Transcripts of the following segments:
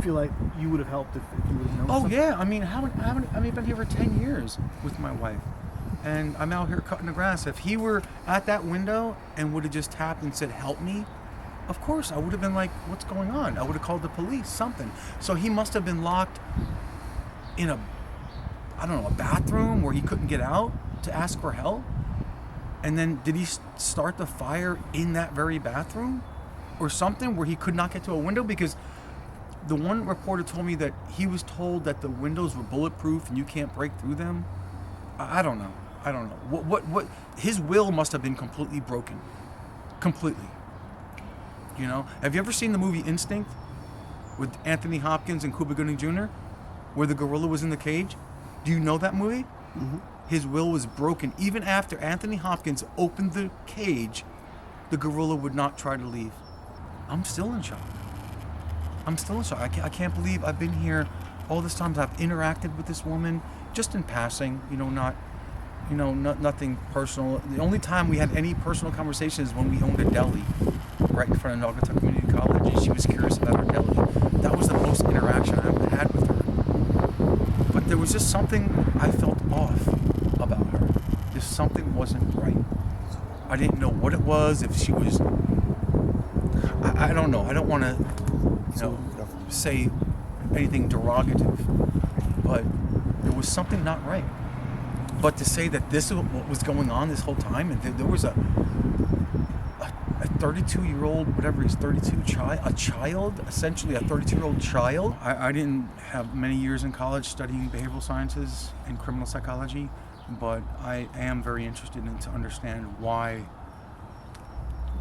feel like you would have helped if you would have known Oh something? yeah, I mean, I've been here for 10 years with my wife, and I'm out here cutting the grass. If he were at that window and would have just tapped and said, "Help me," of course I would have been like, "What's going on?" I would have called the police, something. So he must have been locked in a bathroom where he couldn't get out to ask for help. And then did he start the fire in that very bathroom or something where he could not get to a window? Because the one reporter told me that he was told that the windows were bulletproof and you can't break through them. I don't know. What his will must have been completely broken. Completely. You know? Have you ever seen the movie Instinct with Anthony Hopkins and Cuba Gooding Jr., where the gorilla was in the cage? Do you know that movie? Mm-hmm. His will was broken. Even after Anthony Hopkins opened the cage, the gorilla would not try to leave. I'm still in shock. I can't believe I've been here all this time. I've interacted with this woman just in passing, nothing personal. The only time we had any personal conversation is when we owned a deli right in front of Naugatuck Community College, and she was curious about our deli. That was the most interaction I ever had with her. But there was just something I felt off about her. Just something wasn't right. I didn't know what it was, if she was... I don't know. I don't want to, say anything derogative, but there was something not right. But to say that this is what was going on this whole time, and there was a 32-year-old, whatever he's 32, child, essentially a 32-year-old child. I didn't have many years in college studying behavioral sciences and criminal psychology, but I am very interested in to understand why.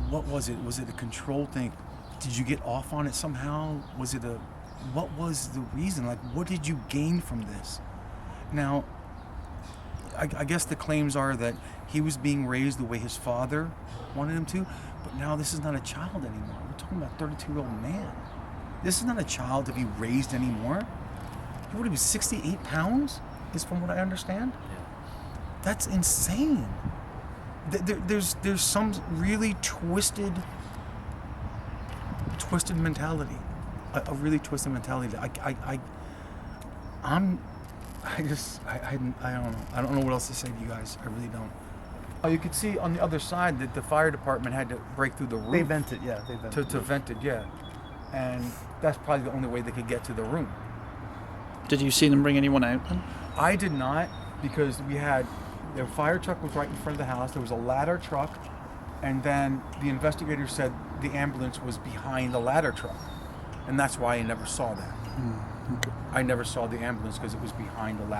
What was it? Was it a control thing? Did you get off on it somehow? What was the reason? Like, what did you gain from this? Now, I guess the claims are that he was being raised the way his father wanted him to, but now this is not a child anymore. We're talking about a 32-year-old man. This is not a child to be raised anymore. He would be 68 pounds, is from what I understand. Yeah. That's insane. There's some really twisted mentality, a really twisted mentality. I don't know what else to say to you guys. I really don't. You could see on the other side that the fire department had to break through the roof. They vented. To vent it, yeah. And that's probably the only way they could get to the room. Did you see them bring anyone out then? I did not, because the fire truck was right in front of the house. There was a ladder truck, and then the investigator said the ambulance was behind the ladder truck, and that's why I never saw that. Okay. I never saw the ambulance because it was behind the ladder.